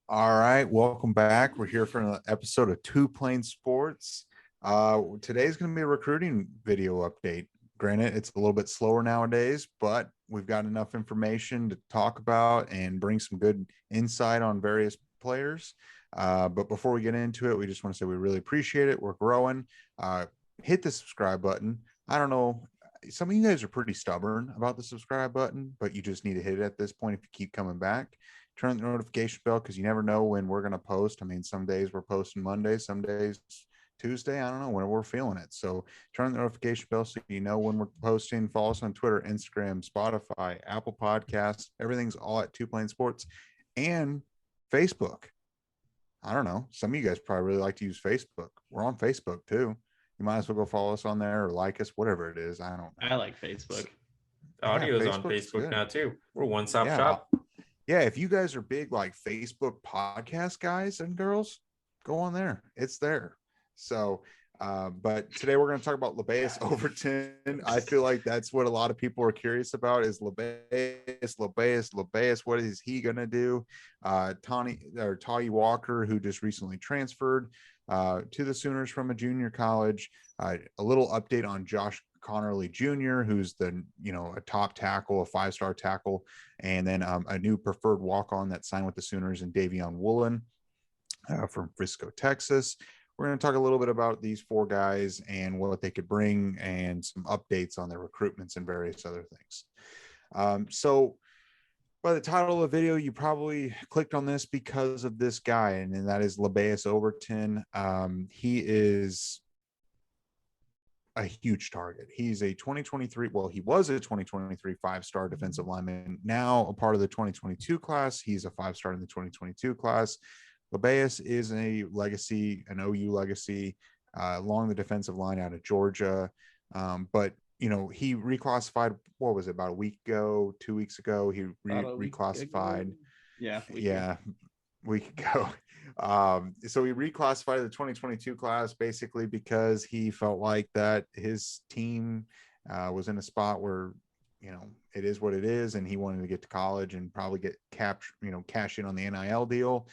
All right, welcome back. We're here for an episode of Two Plane Sports. Today's going to be a recruiting video update. Granted, it's a little bit slower nowadays, but we've got enough information to talk about and bring some good insight on various players. But before we get into it, we just want to say we really appreciate it. We're growing. Hit the subscribe button. I don't know. Some of you guys are pretty stubborn about the subscribe button, but you just need to hit it at this point if you keep coming back. Turn the notification bell because you never know when we're going to post. I mean, some days we're posting Monday, some days Tuesday. I don't know when we're feeling it. So turn the notification bell so you know when we're posting. Follow us on Twitter, Instagram, Spotify, Apple Podcasts. Everything's all at Two Plane Sports and Facebook. I don't know. Some of you guys probably really like to use Facebook. We're on Facebook too. You might as well go follow us on there or like us, whatever it is. I don't know. I like Facebook. Yeah, Audio is on Facebook's Facebook good. now too. We're one-stop Yeah, shop. yeah, if you guys are big like Facebook podcast guys and girls, go on there. It's there. So, but today we're going to talk about Lebbeus Overton. I feel like that's what a lot of people are curious about is Lebbeus. What is he going to do? Tawee Walker, who just recently transferred to the Sooners from a junior college. A little update on Josh Conerly Jr., who's a top tackle, a 5-star tackle, and then a new preferred walk-on that signed with the Sooners and Davion Woolen from Frisco, Texas. We're going to talk a little bit about these four guys and what they could bring and some updates on their recruitments and various other things. So by the title of the video, you probably clicked on this because of this guy, and that is Lebbeus Overton. He is a huge target. He's a 2023, well, he was a 2023 5-star defensive lineman, now a part of the 2022 class. He's a 5-star in the 2022 class. Lebbeus is an OU legacy along the defensive line out of Georgia. But he reclassified, what was it, about a week ago, 2 weeks ago? He reclassified. Week ago. So he reclassified the 2022 class basically because he felt like that his team was in a spot where, it is what it is, and he wanted to get to college and probably get cash in on the NIL deal.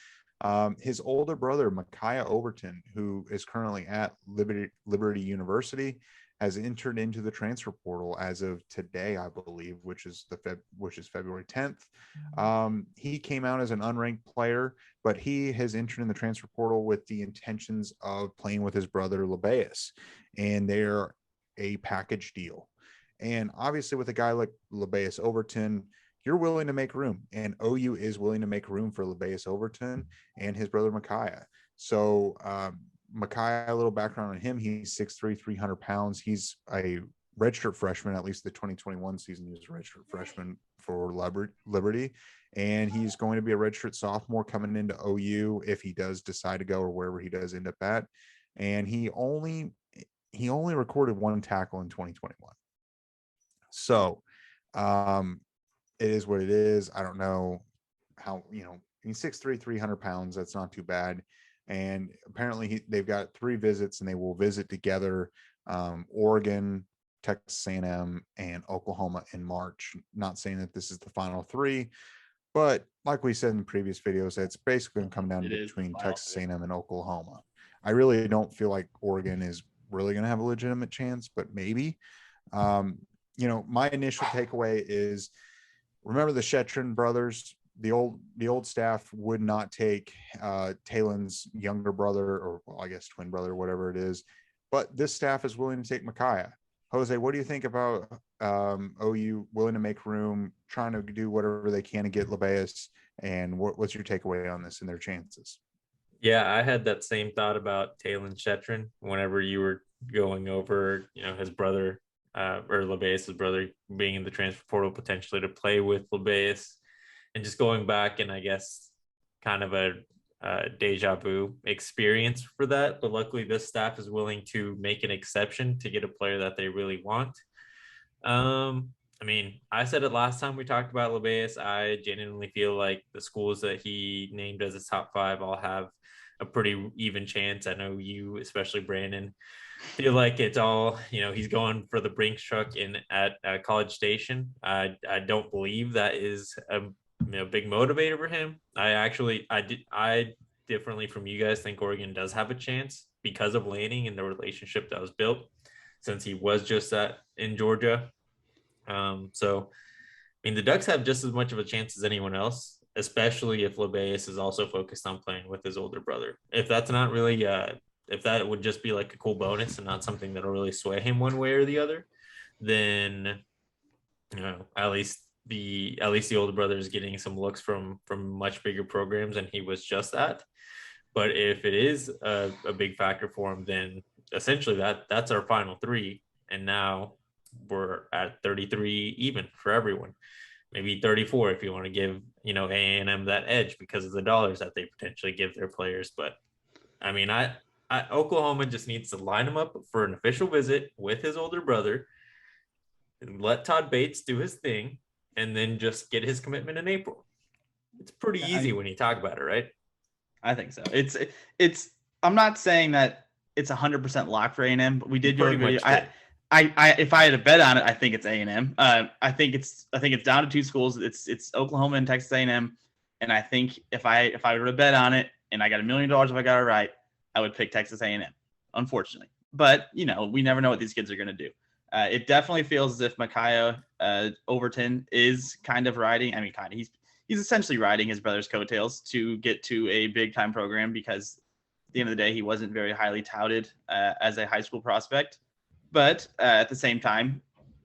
His older brother, Micaiah Overton, who is currently at Liberty University, has entered into the transfer portal as of today, I believe, which is February 10th. He came out as an unranked player, but he has entered in the transfer portal with the intentions of playing with his brother Lebbeus, and they're a package deal. And obviously, with a guy like Lebbeus Overton, you're willing to make room, and OU is willing to make room for Lebbeus Overton and his brother Micaiah. So Micaiah, a little background on him. He's 6'3", 300 pounds. He's a redshirt freshman, at least the 2021 season. He was a redshirt freshman for Liberty. And he's going to be a redshirt sophomore coming into OU if he does decide to go or wherever he does end up at. And he only recorded one tackle in 2021. So it is what it is. I don't know how, he's 6'3", 300 pounds. That's not too bad. And apparently they've got 3 visits, and they will visit together Oregon, Texas A&M, and Oklahoma in March. Not saying that this is the final 3, but like we said in previous videos, it's basically going to come down between Texas A&M and Oklahoma. I really don't feel like Oregon is really going to have a legitimate chance, but maybe. My initial takeaway is, remember the Shetron brothers? The old staff would not take Taylon's younger brother, or I guess twin brother, whatever it is. But this staff is willing to take Micaiah. Jose, what do you think about OU willing to make room, trying to do whatever they can to get Lebbeus? And what's your takeaway on this and their chances? Yeah, I had that same thought about Talon Shetron whenever you were going over, his brother or Lebbeus' brother being in the transfer portal potentially to play with Lebbeus, and just going back and I guess kind of a deja vu experience for that. But luckily, this staff is willing to make an exception to get a player that they really want. I mean, I said it last time we talked about Lebbeus. I genuinely feel like the schools that he named as his top 5 all have a pretty even chance. I know you, especially Brandon, feel like it's all, he's going for the Brinks truck at College Station. I don't believe that is big motivator for him. I differently from you guys think Oregon does have a chance because of Lanning and the relationship that was built since he was just that in Georgia. So I mean, the Ducks have just as much of a chance as anyone else, especially if Lebbeus is also focused on playing with his older brother. If that's not really, if that would just be like a cool bonus and not something that'll really sway him one way or the other, then at least the older brother is getting some looks from much bigger programs, and he was just at. But if it is a big factor for him, then essentially that's our final three, and now we're at 33 even for everyone, maybe 34 if you want to give A&M that edge because of the dollars that they potentially give their players. But I mean, Oklahoma just needs to line him up for an official visit with his older brother and let Todd Bates do his thing, and then just get his commitment in April. It's pretty easy when you talk about it, right? I think so. It's. I'm not saying that it's 100% locked for A&M, but we did do a video. I if I had to bet on it, I think it's A&M. I think it's down to two schools. It's Oklahoma and Texas A&M, and I think if I were to bet on it and I got $1 million if I got it right, I would pick Texas A&M. Unfortunately, but we never know what these kids are going to do. It definitely feels as if Micaiah Overton is kind of riding. I mean, he's essentially riding his brother's coattails to get to a big time program because at the end of the day, he wasn't very highly touted as a high school prospect. But at the same time,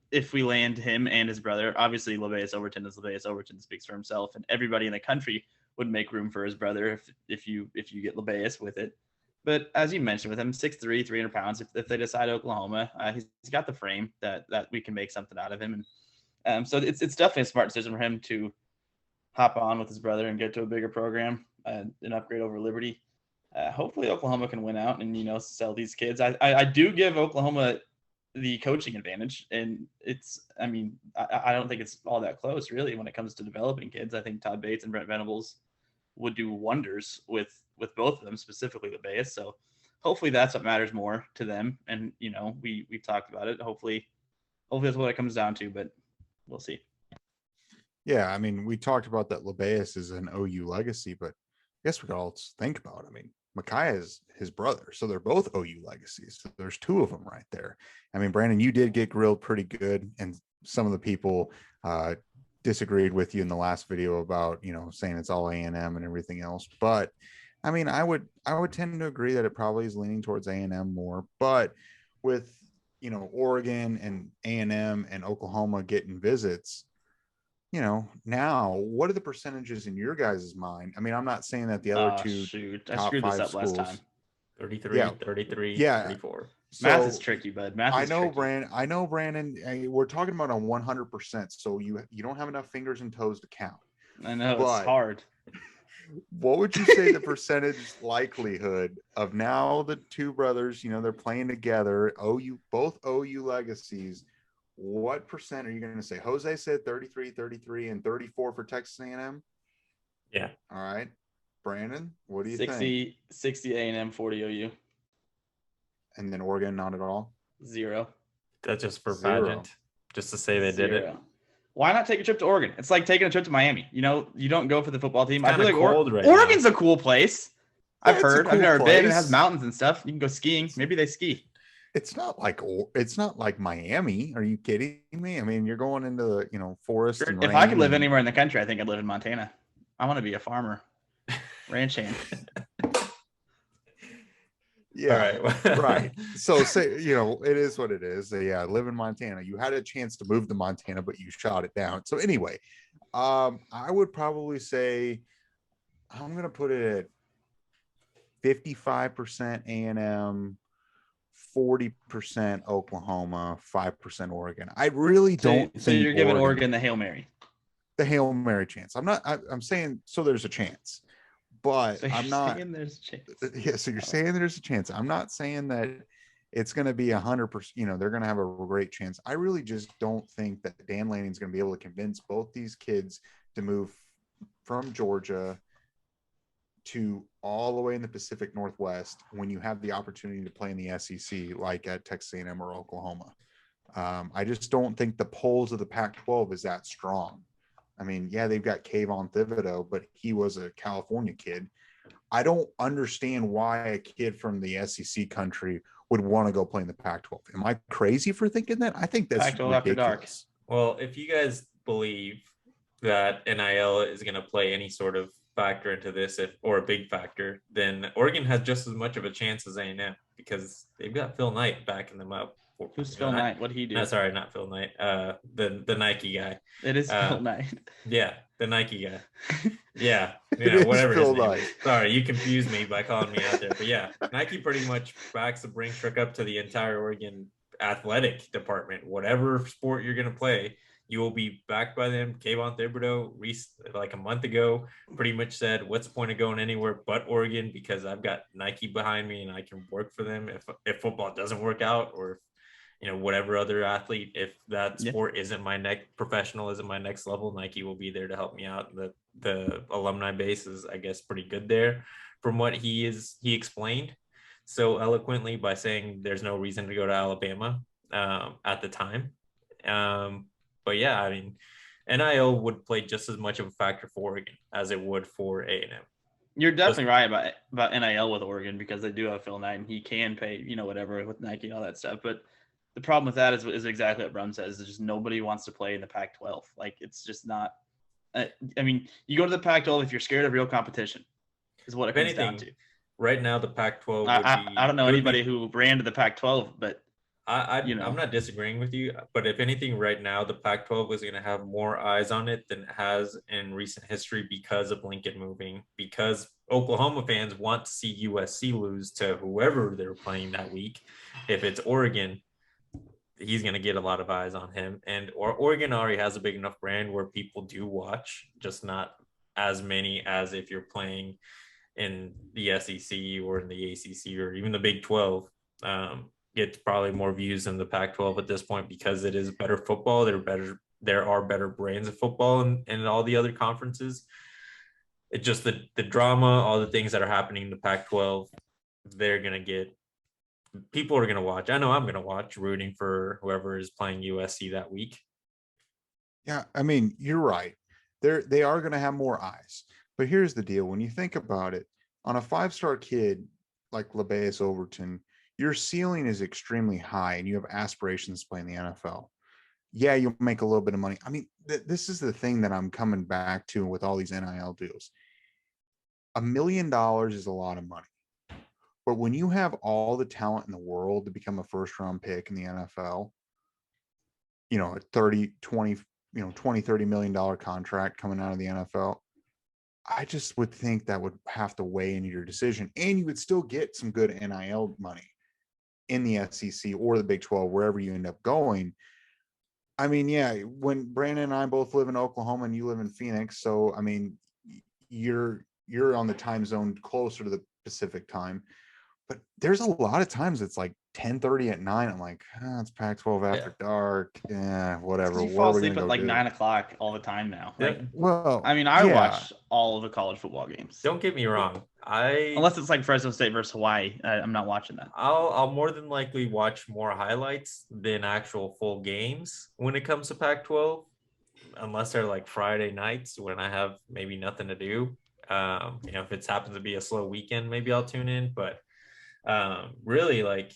if we land him and his brother, obviously Lebbeus Overton is Lebbeus Overton, speaks for himself, and everybody in the country would make room for his brother if you get Lebbeus with it. But as you mentioned, with him 6'3", 300 pounds, if they decide Oklahoma, he's got the frame that we can make something out of him. And so it's definitely a smart decision for him to hop on with his brother and get to a bigger program, an upgrade over Liberty. Hopefully Oklahoma can win out and, sell these kids. I do give Oklahoma the coaching advantage. And I don't think it's all that close really when it comes to developing kids. I think Todd Bates and Brent Venables would do wonders with both of them, specifically Lebbeus. So hopefully that's what matters more to them. And, we've talked about it. Hopefully that's what it comes down to, but we'll see. Yeah, I mean, we talked about that Lebbeus is an OU legacy, but I guess we could all think about it. I mean, Micaiah is his brother, so they're both OU legacies. So there's two of them right there. I mean, Brandon, you did get grilled pretty good, and some of the people disagreed with you in the last video about, saying it's all A&M and everything else. But I mean, I would tend to agree that it probably is leaning towards A&M more. But with, Oregon and A&M and Oklahoma getting visits, now what are the percentages in your guys' mind? I mean, I'm not saying that the other two I screwed this up schools, last time. 33, 33, 34. So, math is tricky, bud. I know, Brandon, we're talking about on 100%. So you don't have enough fingers and toes to count. I know, it's hard. What would you say the percentage likelihood of now the two brothers, they're playing together, both OU legacies? What percent are you going to say? Jose said 33, 33, and 34 for Texas A&M. Yeah. All right. Brandon, what do you think? 60 A&M, 40 OU. And then Oregon, not at all? 0. That's just for pageant. Just to say they did it. Why not take a trip to Oregon? It's like taking a trip to Miami. You don't go for the football team. I feel like Oregon's a cool place. Yeah, I've heard. I've never been. It has mountains and stuff. You can go skiing. Maybe they ski. It's not like Miami. Are you kidding me? I mean, you're going into the forest. Sure. If I could live anywhere in the country, I think I'd live in Montana. I want to be a farmer, ranch hand. Yeah, right. So say it is what it is. Yeah, live in Montana. You had a chance to move to Montana, but you shot it down. So anyway, I would probably say I'm gonna put it at 55% A&M. 40% Oklahoma, 5% Oregon. I really don't think. So you're giving Oregon the Hail Mary. The Hail Mary chance. I'm saying so there's a chance, but I'm not saying there's a chance. Yeah, so you're saying there's a chance. I'm not saying that it's going to be 100%. They're going to have a great chance. I really just don't think that Dan Lanning's going to be able to convince both these kids to move from Georgia to all the way in the Pacific Northwest when you have the opportunity to play in the SEC, like at Texas A&M or Oklahoma. I just don't think the polls of the Pac-12 is that strong. I mean, yeah, they've got Kayvon Thibodeau, but he was a California kid. I don't understand why a kid from the SEC country would want to go play in the Pac-12. Am I crazy for thinking that? I think that's Pac-12 after dark. ridiculous. Well, if you guys believe that NIL is going to play any sort of factor into this, or a big factor, then Oregon has just as much of a chance as A&M because they've got Phil Knight backing them up. Who's Phil Knight? What did he do? No, sorry, not Phil Knight. The Nike guy. It is Phil Knight. Yeah, the Nike guy. Yeah, whatever his name is. Sorry, you confused me by calling me out there. But yeah, Nike pretty much backs the brink truck up to the entire Oregon athletic department. Whatever sport you're going to play, you will be backed by them. Kayvon Thibodeau, like a month ago, pretty much said, what's the point of going anywhere but Oregon, because I've got Nike behind me and I can work for them if football doesn't work out, or whatever other athlete, if that sport isn't professional isn't my next level, Nike will be there to help me out. The alumni base is, I guess, pretty good there from what he explained so eloquently by saying there's no reason to go to Alabama at the time. But yeah, I mean, NIL would play just as much of a factor for Oregon as it would for A&M. You're definitely right about NIL with Oregon, because they do have Phil Knight and he can pay, whatever with Nike and all that stuff. But the problem with that is exactly what Brum says. Is just nobody wants to play in the Pac-12. Like, it's just not. I mean, you go to the Pac-12 if you're scared of real competition, is what it comes down to. Right now, the Pac-12. I don't know anybody who ran to the Pac-12, but I'm not disagreeing with you. But if anything, right now, the Pac-12 is going to have more eyes on it than it has in recent history because of Lincoln moving. Because Oklahoma fans want to see USC lose to whoever they're playing that week. If it's Oregon, he's going to get a lot of eyes on him. And Oregon already has a big enough brand where people do watch, just not as many as if you're playing in the SEC or in the ACC or even the Big 12. Gets probably more views than the Pac-12 at this point because it is better football. There are better brands of football in all the other conferences. It's just the drama, all the things that are happening in the Pac-12, people are going to watch. I know I'm going to watch, rooting for whoever is playing USC that week. Yeah, I mean, you're right. They are going to have more eyes. But here's the deal. When you think about it, on a 5-star kid like Lebbeus Overton, your ceiling is extremely high and you have aspirations to play in the NFL. Yeah, you'll make a little bit of money. I mean, this is the thing that I'm coming back to with all these NIL deals. $1 million is a lot of money. But when you have all the talent in the world to become a first-round pick in the NFL, a $30 million contract coming out of the NFL, I just would think that would have to weigh into your decision. And you would still get some good NIL money in the SEC or the Big 12, wherever you end up going. I mean, yeah, when Brandon and I both live in Oklahoma and you live in Phoenix, so I mean, you're on the time zone closer to the Pacific time. But there's a lot of times it's like 10:30 at night. I'm like, it's Pac-12 after dark. Yeah, whatever. You fall asleep at like 9 o'clock all the time now. Like, well, I mean, I watch all of the college football games. Don't get me wrong. Unless it's like Fresno State versus Hawaii, I'm not watching that. I'll more than likely watch more highlights than actual full games when it comes to Pac-12, unless they're like Friday nights when I have maybe nothing to do. If it happens to be a slow weekend, maybe I'll tune in. But really, like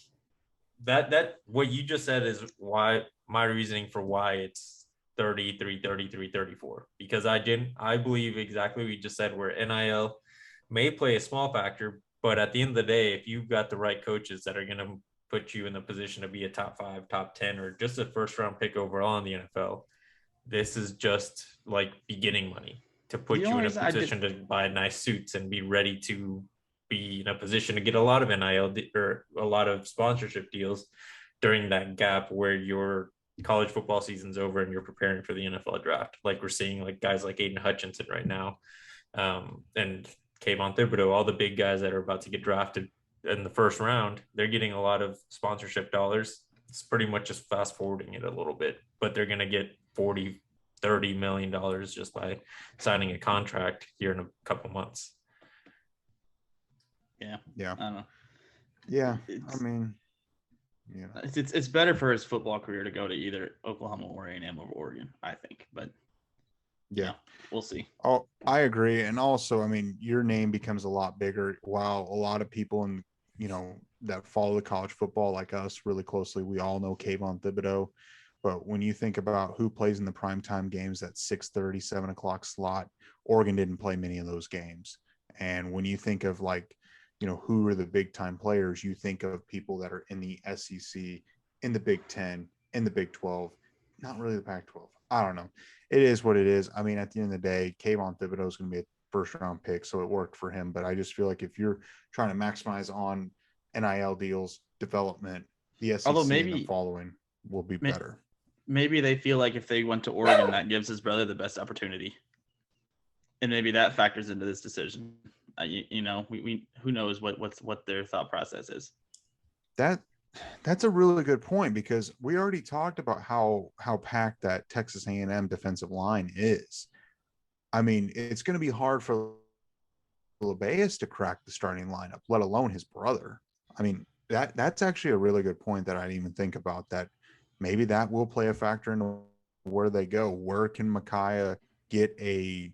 that what you just said is why my reasoning for why it's 33, 33, 34, because I believe exactly what you just said, where NIL may play a small factor, but at the end of the day, if you've got the right coaches that are going to put you in the position to be a top 5, top 10, or just a first round pick overall in the NFL, this is just like beginning money to put you in a position to buy nice suits and be ready to be in a position to get a lot of NIL or a lot of sponsorship deals during that gap where your college football season's over and you're preparing for the NFL draft. Like we're seeing like guys like Aiden Hutchinson right now, and Kayvon Thibodeau, all the big guys that are about to get drafted in the first round, they're getting a lot of sponsorship dollars. It's pretty much just fast forwarding it a little bit, but they're going to get $40, $30 million just by signing a contract here in a couple months. Yeah. Yeah. I don't know. Yeah. I mean, it's better for his football career to go to either Oklahoma or A&M over Oregon, I think. But Yeah. We'll see. Oh, I agree. And also, I mean, your name becomes a lot bigger. While a lot of people that follow the college football like us really closely, we all know Kayvon Thibodeau. But when you think about who plays in the primetime games, that 6:30, 7 o'clock slot, Oregon didn't play many of those games. And when you think of who are the big time players, you think of people that are in the SEC, in the Big Ten, in the Big 12, not really the Pac 12. I don't know. It is what it is. I mean, at the end of the day, Kayvon Thibodeau is going to be a first round pick, so it worked for him. But I just feel like if you're trying to maximize on NIL deals, development, the SEC Although and the following will be better. Maybe they feel like if they went to Oregon, that gives his brother the best opportunity, and maybe that factors into this decision. We who knows what their thought process is. That's a really good point, because we already talked about how packed that Texas A&M defensive line is. I mean, it's going to be hard for Lebbeus to crack the starting lineup, let alone his brother. I mean, that's actually a really good point that I didn't even think about, that maybe that will play a factor in where they go. Where can Micaiah get a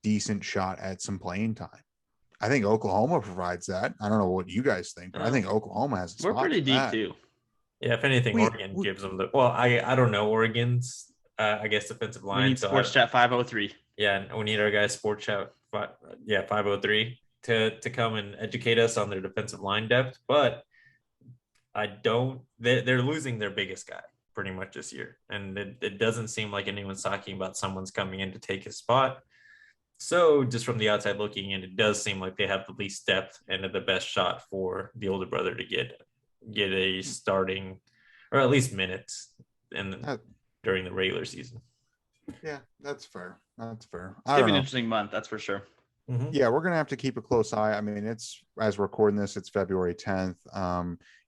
decent shot at some playing time? I think Oklahoma provides that. I don't know what you guys think, but I think Oklahoma has a spot. We're pretty deep too. Yeah, if anything, Oregon gives them the. Well, I don't know Oregon's. I guess defensive line. We need Sports Chat 503. Yeah, and we need our guy Sports Chat. 503 to come and educate us on their defensive line depth. But I don't. They're losing their biggest guy pretty much this year, and it doesn't seem like anyone's talking about someone's coming in to take his spot. So just from the outside looking in, it does seem like they have the least depth and the best shot for the older brother to get a starting, or at least minutes during the regular season. Yeah, that's fair. It's gonna be an interesting month, that's for sure. Mm-hmm. Yeah, we're gonna have to keep a close eye. I mean, it's, as we're recording this, it's February 10th.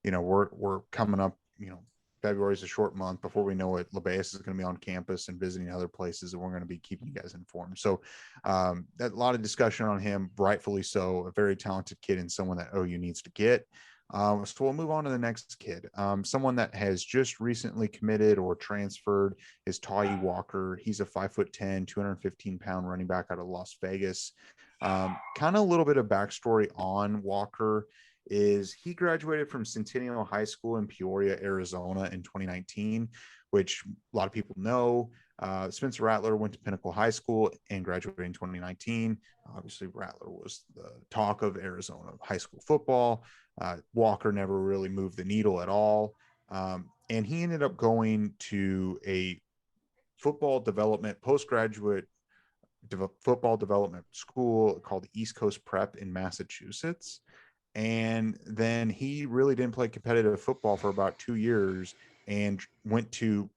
We're coming up. February is a short month. Before we know it, Lebbeus is going to be on campus and visiting other places, and we're going to be keeping you guys informed. So that a lot of discussion on him, rightfully so. A very talented kid and someone that OU needs to get. So we'll move on to the next kid. Someone that has just recently committed or transferred is Tawee Walker. He's a 5'10", 215-pound running back out of Las Vegas. Kind of a little bit of backstory on Walker is he graduated from Centennial High School in Peoria, Arizona in 2019, which a lot of people know. Spencer Rattler went to Pinnacle High School and graduated in 2019. Obviously, Rattler was the talk of Arizona high school football. Walker never really moved the needle at all. And he ended up going to a postgraduate football development school called East Coast Prep in Massachusetts. And then he really didn't play competitive football for about 2 years and went to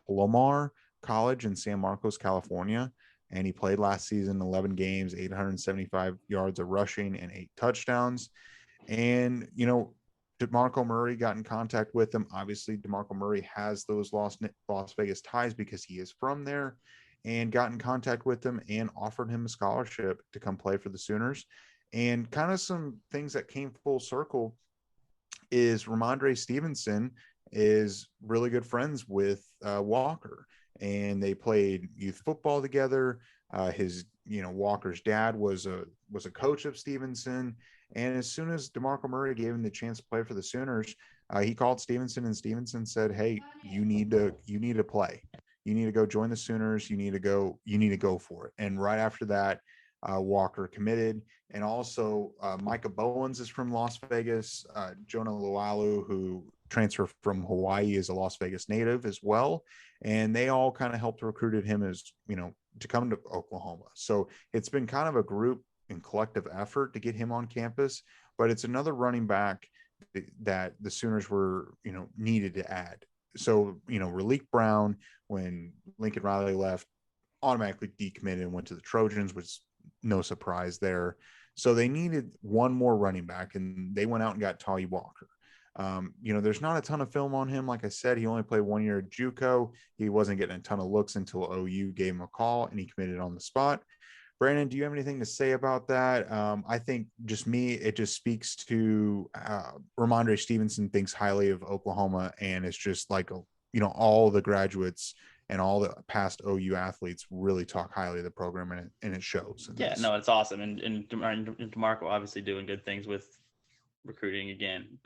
Palomar College in San Marcos, California. And he played last season 11 games, 875 yards of rushing and 8 touchdowns. And, DeMarco Murray got in contact with him. Obviously, DeMarco Murray has those Las Vegas ties because he is from there, and got in contact with him and offered him a scholarship to come play for the Sooners. And kind of some things that came full circle is Ramondre Stevenson is really good friends with Walker, and they played youth football together. Walker's dad was a coach of Stevenson. And as soon as DeMarco Murray gave him the chance to play for the Sooners, he called Stevenson, and Stevenson said, "Hey, you need to play. You need to go join the Sooners. You need to go for it." And right after that, Walker committed. And also Micah Bowens is from Las Vegas. Jonah Lualu, who transferred from Hawaii, is a Las Vegas native as well. And they all kind of helped recruited him to come to Oklahoma. So it's been kind of a group and collective effort to get him on campus, but it's another running back that the Sooners were, needed to add. So, Raleek Brown, when Lincoln Riley left, automatically decommitted and went to the Trojans, which no surprise there. So they needed one more running back, and they went out and got Tawee Walker. There's not a ton of film on him. Like I said, he only played 1 year at JUCO. He wasn't getting a ton of looks until OU gave him a call, and he committed on the spot. Brandon, do you have anything to say about that? I think it just speaks to Ramondre Stevenson thinks highly of Oklahoma, and it's just like, all the graduates and all the past OU athletes really talk highly of the program, and it shows. Yeah, no, it's awesome. And DeMarco obviously doing good things with recruiting again.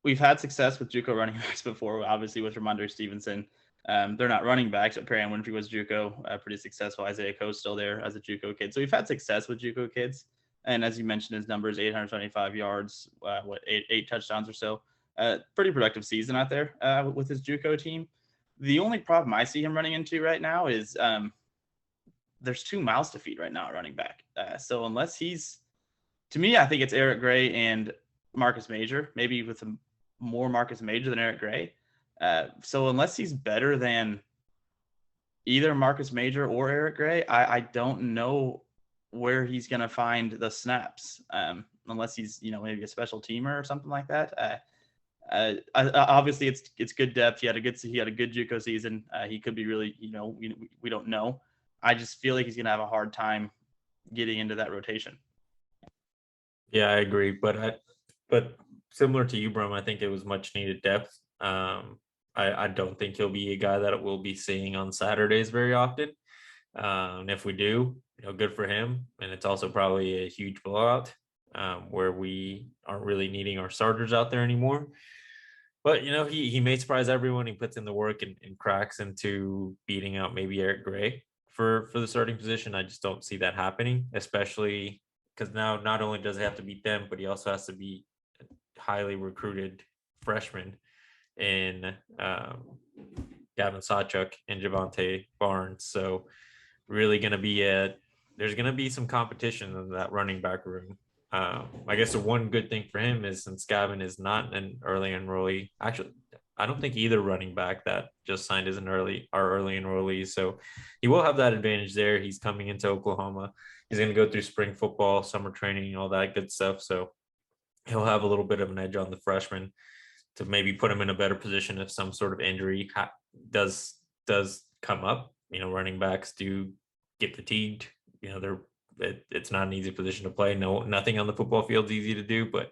We've had success with JUCO running backs before, obviously with Ramondre Stevenson. They're not running backs, but Perrion Winfrey was JUCO, pretty successful. Isaiah Coe's still there as a JUCO kid. So we've had success with JUCO kids. And as you mentioned, his numbers, 875 yards, eight touchdowns or so. Pretty productive season out there with his JUCO team. The only problem I see him running into right now is there's 2 mouths to feed right now at running back. So unless to me, I think it's Eric Gray and Marcus Major, maybe with more Marcus Major than Eric Gray. So unless he's better than either Marcus Major or Eric Gray, I don't know where he's going to find the snaps, unless he's, maybe a special teamer or something like that. Obviously it's good depth. He had a good JUCO season. He could be really, we don't know. I just feel like he's going to have a hard time getting into that rotation. Yeah, I agree. But similar to you, Brum, I think it was much needed depth. I don't think he'll be a guy that we'll be seeing on Saturdays very often. And if we do, good for him. And it's also probably a huge blowout where we aren't really needing our starters out there anymore. But, he may surprise everyone. He puts in the work and cracks into beating out maybe Eric Gray for the starting position. I just don't see that happening, especially because now not only does he have to beat them, but he also has to beat highly recruited freshmen in Gavin Sawchuk and Javante Barnes. So really going to be there's going to be some competition in that running back room. I guess the one good thing for him is since Gavin is not an early enrollee, actually, I don't think either running back that just signed is early enrollee. So he will have that advantage there. He's coming into Oklahoma. He's going to go through spring football, summer training, all that good stuff. So he'll have a little bit of an edge on the freshman to maybe put him in a better position if some sort of injury does come up. Running backs do get fatigued. It's not an easy position to play. Nothing on the football field is easy to do, but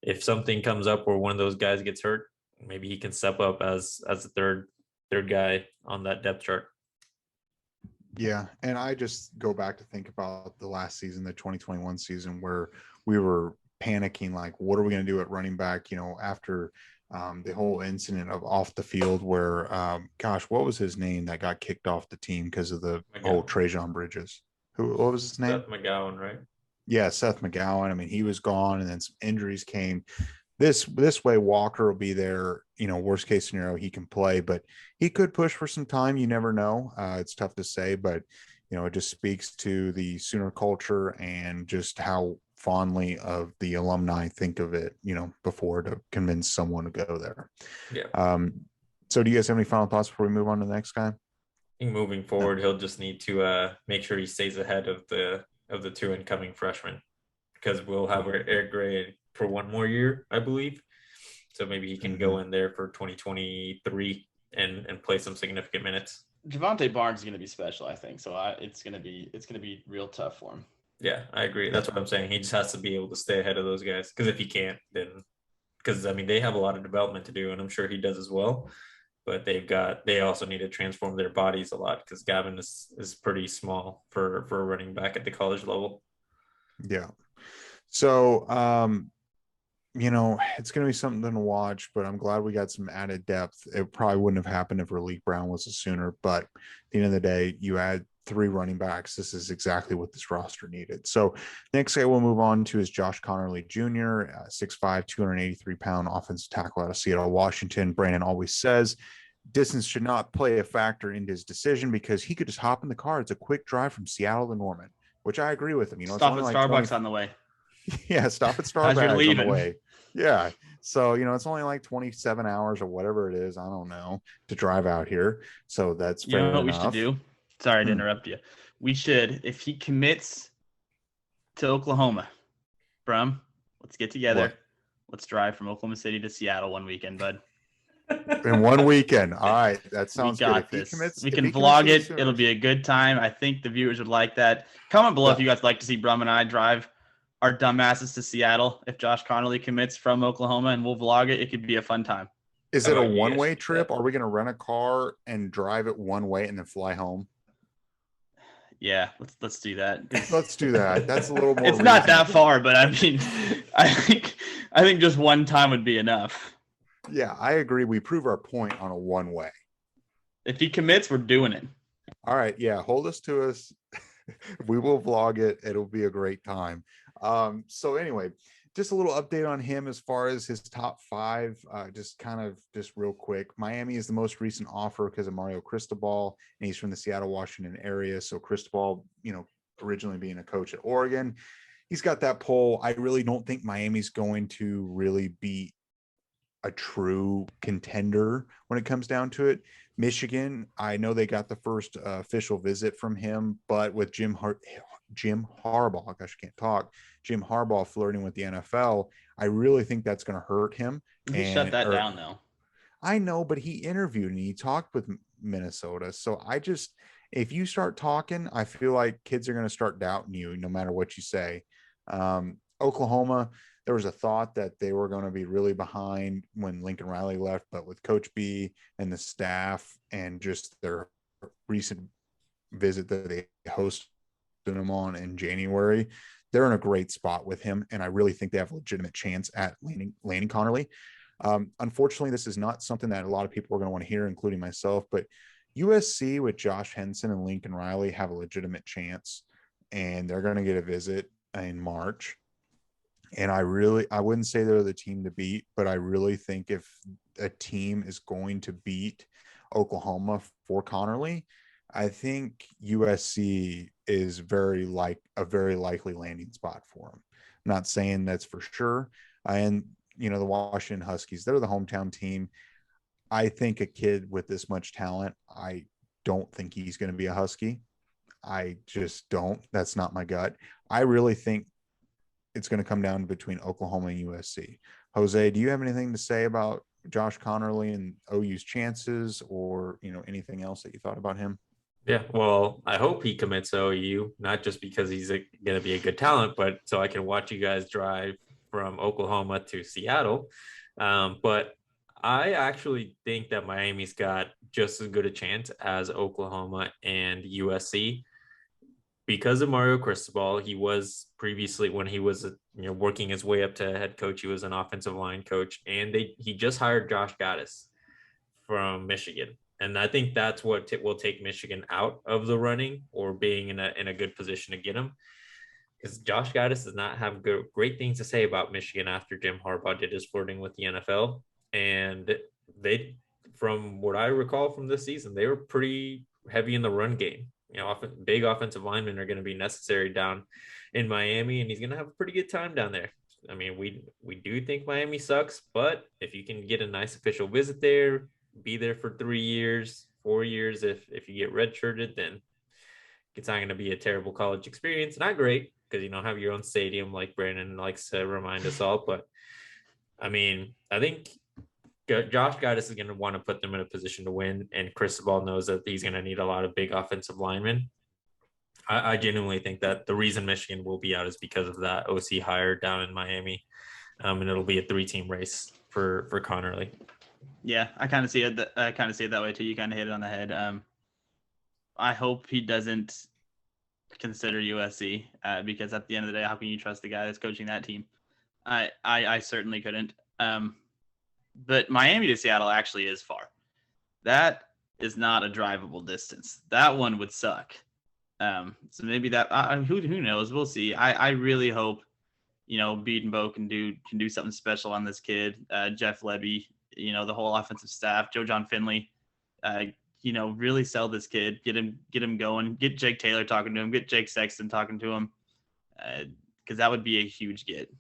if something comes up where one of those guys gets hurt, maybe he can step up as the third guy on that depth chart. Yeah, and I just go back to think about the last season, the 2021 season, where we were panicking, like, what are we going to do at running back, after the whole incident of off the field where, what was his name that got kicked off the team because of the whole Trajan Bridges? What was his name? Seth McGowan, right? Yeah, Seth McGowan. I mean, he was gone, and then some injuries came. This way, Walker will be there. Worst case scenario, he can play, but he could push for some time. You never know. It's tough to say, but it just speaks to the Sooner culture and just how fondly of the alumni think of it. Before to convince someone to go there. Yeah. So, do you guys have any final thoughts before we move on to the next guy? I think moving forward, he'll just need to make sure he stays ahead of the 2 incoming freshmen, because we'll have Eric Gray for one more year, I believe. So maybe he can go in there for 2023 and play some significant minutes. Javante Barnes is going to be special, I think. So it's going to be real tough for him. Yeah, I agree. That's what I'm saying. He just has to be able to stay ahead of those guys, because if he can't, then they have a lot of development to do, and I'm sure he does as well. But they also need to transform their bodies a lot, because Gavin is pretty small for a running back at the college level. Yeah. So, it's going to be something to watch, but I'm glad we got some added depth. It probably wouldn't have happened if Raleek Brown was a Sooner, but at the end of the day, you add 3 running backs. This is exactly what this roster needed. So next guy we'll move on to is Josh Conerly Jr., 6'5", 283-pound offensive tackle out of Seattle, Washington. Brandon always says distance should not play a factor in his decision because he could just hop in the car. It's a quick drive from Seattle to Norman, which I agree with him. Stop at Starbucks on the way. Yeah, stop at Starbucks on the way. Yeah. So, it's only like 27 hours or whatever it is. I don't know, to drive out here. So that's fair enough. What we should do? Sorry to interrupt you. We should, if he commits to Oklahoma, Brum, let's get together. What? Let's drive from Oklahoma City to Seattle one weekend, bud. In one weekend. All right. That sounds good. We can vlog it. It'll be a good time. I think the viewers would like that. Comment below if you guys like to see Brum and I drive our dumbasses to Seattle if Josh Conerly commits from Oklahoma, and we'll vlog it. It could be a fun time. Is How it a about you guys? one-way trip? Are we going to rent a car and drive it one way and then fly home? Yeah, let's do that. Let's do that. That's a little more It's not that reasonable. far, but I mean, I think just one time would be enough. Yeah, I agree. We prove our point on a one-way. If he commits, we're doing it. All right. Yeah, hold us to us. We will vlog it. It'll be a great time. So anyway, just a little update on him as far as his top 5. Just real quick. Miami is the most recent offer because of Mario Cristobal, and he's from the Seattle, Washington area. So Cristobal, originally being a coach at Oregon, he's got that pull. I really don't think Miami's going to really beat a true contender when it comes down to it. Michigan, I know they got the first official visit from him, but with Jim Harbaugh, gosh, I can't talk. Jim Harbaugh flirting with the NFL, I really think that's going to hurt him. He shut that down, though. I know, but he interviewed and he talked with Minnesota. So if you start talking, I feel like kids are going to start doubting you no matter what you say. Oklahoma, there was a thought that they were going to be really behind when Lincoln Riley left, but with Coach B and the staff and just their recent visit that they hosted him on in January, they're in a great spot with him. And I really think they have a legitimate chance at landing Conerly. Unfortunately, this is not something that a lot of people are going to want to hear, including myself, but USC with Josh Henson and Lincoln Riley have a legitimate chance, and they're going to get a visit in March. And I wouldn't say they're the team to beat, but I really think if a team is going to beat Oklahoma for Conerly, I think USC is a very likely landing spot for him. I'm not saying that's for sure. And, the Washington Huskies, they're the hometown team. I think a kid with this much talent, I don't think he's going to be a Husky. I just don't. That's not my gut. I really think it's going to come down between Oklahoma and USC. Jose, do you have anything to say about Josh Conerly and OU's chances, or anything else that you thought about him? Yeah, well, I hope he commits to OU, not just because he's going to be a good talent, but so I can watch you guys drive from Oklahoma to Seattle. But I actually think that Miami's got just as good a chance as Oklahoma and USC. Because of Mario Cristobal, he was previously, when he was working his way up to head coach, he was an offensive line coach, and he just hired Josh Gaddis from Michigan, and I think that's what will take Michigan out of the running or being in a good position to get him, because Josh Gaddis does not have great things to say about Michigan after Jim Harbaugh did his flirting with the NFL, and from what I recall from this season, they were pretty heavy in the run game. Big offensive linemen are going to be necessary down in Miami, and he's going to have a pretty good time down there. I mean, we do think Miami sucks, but if you can get a nice official visit there, be there for 3 years, 4 years, if you get redshirted, then it's not going to be a terrible college experience. Not great because you don't have your own stadium, like Brandon likes to remind us all. But I mean, I think Josh Gaddis is going to want to put them in a position to win, and Cristobal knows that he's going to need a lot of big offensive linemen. I genuinely think that the reason Michigan will be out is because of that OC hire down in Miami, and it'll be a 3-team race for Conerly. Yeah, I kind of see it. I kind of see it that way too. You kind of hit it on the head. I hope he doesn't consider USC because at the end of the day, how can you trust the guy that's coaching that team? I certainly couldn't. But Miami to Seattle actually is far. That is not a drivable distance. That one would suck. So maybe that who knows? We'll see. I really hope Beat and Bo can do something special on this kid. Jeff Lebby, the whole offensive staff, Joe John Finley, really sell this kid, get him going, get Jake Taylor talking to him, get Jake Sexton talking to him, because that would be a huge get.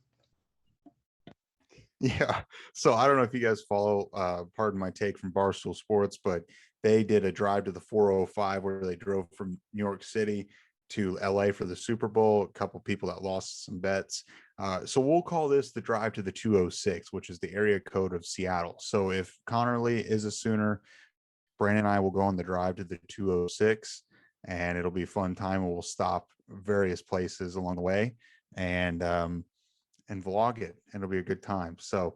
Yeah. So I don't know if you guys follow, pardon my take from Barstool Sports, but they did a drive to the 405 where they drove from New York City to LA for the Super Bowl. A couple people that lost some bets. So we'll call this the drive to the 206, which is the area code of Seattle. So if Conerly is a Sooner, Brandon and I will go on the drive to the 206, and it'll be a fun time. And we'll stop various places along the way and vlog it, and it'll be a good time. So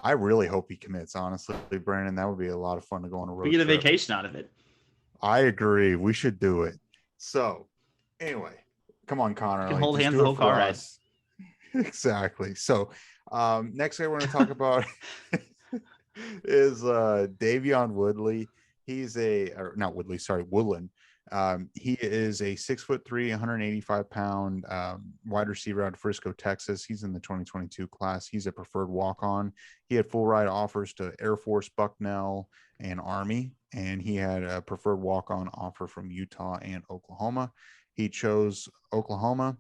I really hope he commits, honestly, Brandon. That would be a lot of fun to go on a road We get a trip. vacation out of it. I agree. We should do it. So, anyway, come on, Connor. You can hold just hands do the it whole for car ride. us. Exactly. So, next guy we're going to talk about is Davion Woodley. He's not Woodley, sorry, Woolen. He is a 6'3", 185-pound wide receiver out of Frisco, Texas. He's in the 2022 class. He's a preferred walk-on. He had full ride offers to Air Force, Bucknell, and Army, and he had a preferred walk-on offer from Utah and Oklahoma. He chose Oklahoma,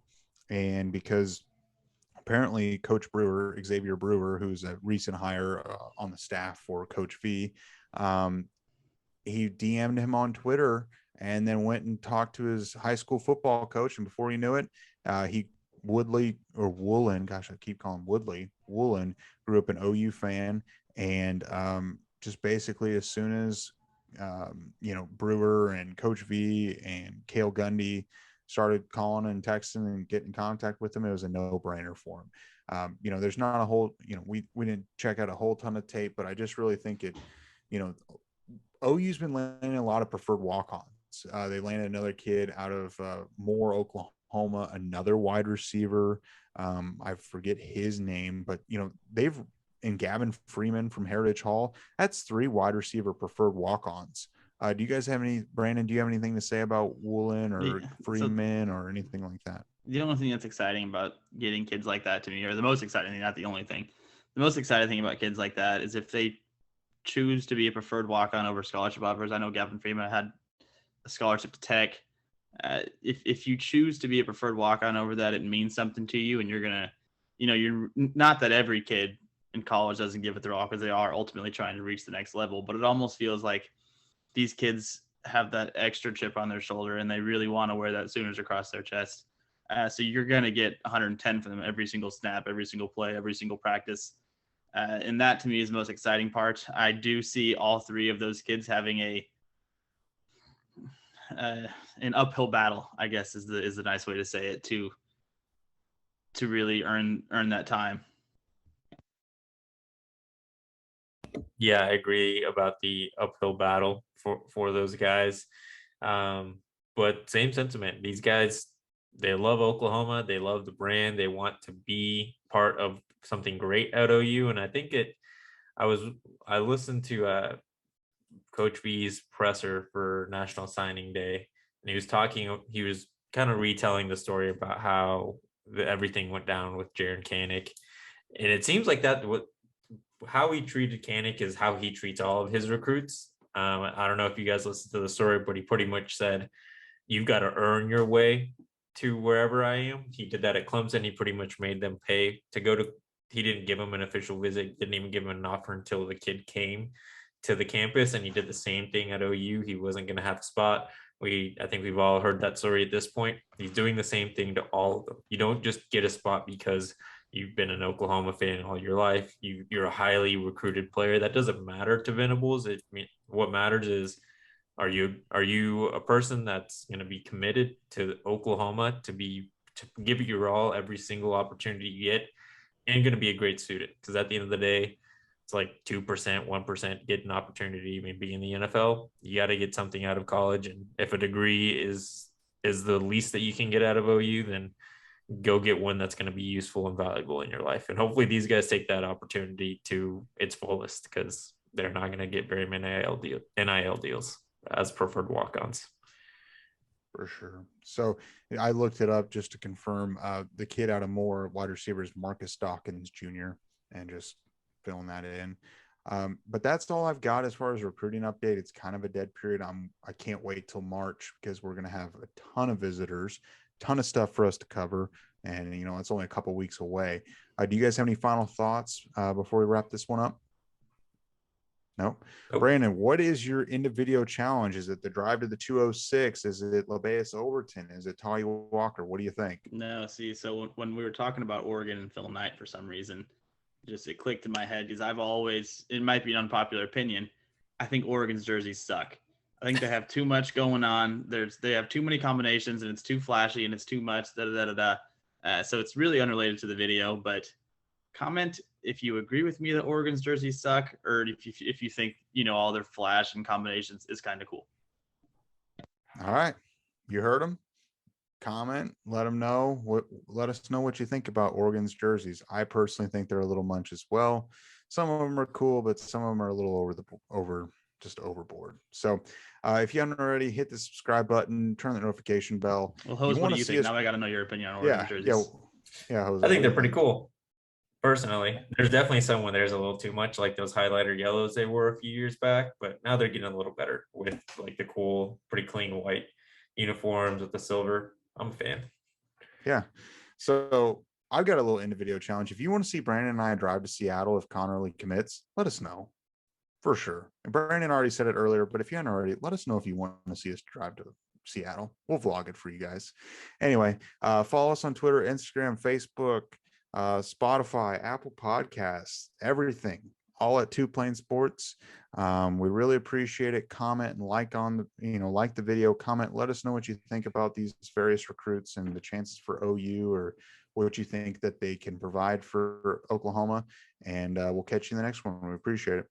and because apparently Coach Brewer, Xavier Brewer, who's a recent hire on the staff for Coach V, he DM'd him on Twitter and then went and talked to his high school football coach. And before he knew it, Woolen, gosh, I keep calling Woodley, Woolen, grew up an OU fan. And just basically as soon as, Brewer and Coach V and Cale Gundy started calling and texting and getting in contact with him, it was a no-brainer for him. There's not a whole, we didn't check out a whole ton of tape, but I just really think it, OU's been landing a lot of preferred walk-ons. They landed another kid out of Moore, Oklahoma, another wide receiver. I forget his name, but and Gavin Freeman from Heritage Hall. That's 3 wide receiver preferred walk-ons. Do you guys have Brandon, do you have anything to say about Woolen or Freeman or anything like that? The only thing that's exciting about getting kids like that to me, or the most exciting thing, not the only thing, the most exciting thing about kids like that is if they choose to be a preferred walk-on over scholarship offers. I know Gavin Freeman had a scholarship to Tech. If you choose to be a preferred walk-on over that, it means something to you, and you're going to, you're not that every kid in college doesn't give it their all because they are ultimately trying to reach the next level, but it almost feels like these kids have that extra chip on their shoulder and they really want to wear that Sooners across their chest. So you're going to get 110 from them every single snap, every single play, every single practice. And that to me is the most exciting part. I do see all 3 of those kids having an uphill battle, I guess is the nice way to say it, to really earn that time. Yeah, I agree about the uphill battle for those guys. But same sentiment. These guys, they love Oklahoma. They love the brand. They want to be part of something great at OU. And I think I listened to Coach V's presser for National Signing Day, and he was kind of retelling the story about how everything went down with Jaren Kanak. And it seems like how he treated Kanak is how he treats all of his recruits. I don't know if you guys listened to the story, but he pretty much said, you've got to earn your way to wherever I am. He did that at Clemson. He pretty much made them pay to go to, he didn't give him an official visit, didn't even give him an offer until the kid came to the campus, and he did the same thing at OU. He wasn't going to have a spot. I think we've all heard that story at this point. He's doing the same thing to all of them. You don't just get a spot because you've been an Oklahoma fan all your life. You're a highly recruited player. That doesn't matter to Venables. What matters is, are you a person that's going to be committed to Oklahoma to give it your all every single opportunity you get, and going to be a great student? Because at the end of the day, it's like 2%, 1% get an opportunity, maybe in the NFL. You got to get something out of college, and if a degree is the least that you can get out of OU, then go get one that's going to be useful and valuable in your life. And hopefully these guys take that opportunity to its fullest, because they're not going to get very many NIL deals as preferred walk-ons. For sure. So I looked it up just to confirm. The kid out of Moore, wide receiver, is Marcus Dawkins Jr., and just filling that in. But that's all I've got as far as recruiting update. It's kind of a dead period. I can't wait till March, because we're going to have a ton of visitors, ton of stuff for us to cover. And, it's only a couple weeks away. Do you guys have any final thoughts before we wrap this one up? No. Nope. Brandon, what is your end of video challenge? Is it the drive to the 206? Is it Lebbeus Overton? Is it Tawee Walker? What do you think? No, see, so when we were talking about Oregon and Phil Knight, for some reason, it clicked in my head, because I've always, it might be an unpopular opinion, I think Oregon's jerseys suck. I think they have too much going on. They have too many combinations, and it's too flashy, and it's too much. So it's really unrelated to the video, but comment if you agree with me that Oregon's jerseys suck, or if you think, all their flash and combinations is kind of cool. All right. You heard them. Comment, let them know let us know what you think about Oregon's jerseys. I personally think they're a little much as well. Some of them are cool, but some of them are a little overboard. So if you haven't already, hit the subscribe button, turn the notification bell. Well, Hose, what do you think? Now I got to know your opinion on Oregon jerseys. Yeah, Jose, I think they're pretty cool. Personally, there's definitely some when there's a little too much, like those highlighter yellows they were a few years back, but now they're getting a little better with like the cool, pretty clean white uniforms with the silver. I'm a fan. Yeah. So I've got a little end of video challenge. If you want to see Brandon and I drive to Seattle if Conerly commits, let us know for sure. And Brandon already said it earlier, but if you haven't already, let us know if you want to see us drive to Seattle. We'll vlog it for you guys. Anyway, follow us on Twitter, Instagram, Facebook, Spotify, Apple Podcasts, everything, all at Two Plane Sports. We really appreciate it. Comment and like on the, like the video, comment, let us know what you think about these various recruits and the chances for OU, or what you think that they can provide for Oklahoma. And we'll catch you in the next one. We appreciate it.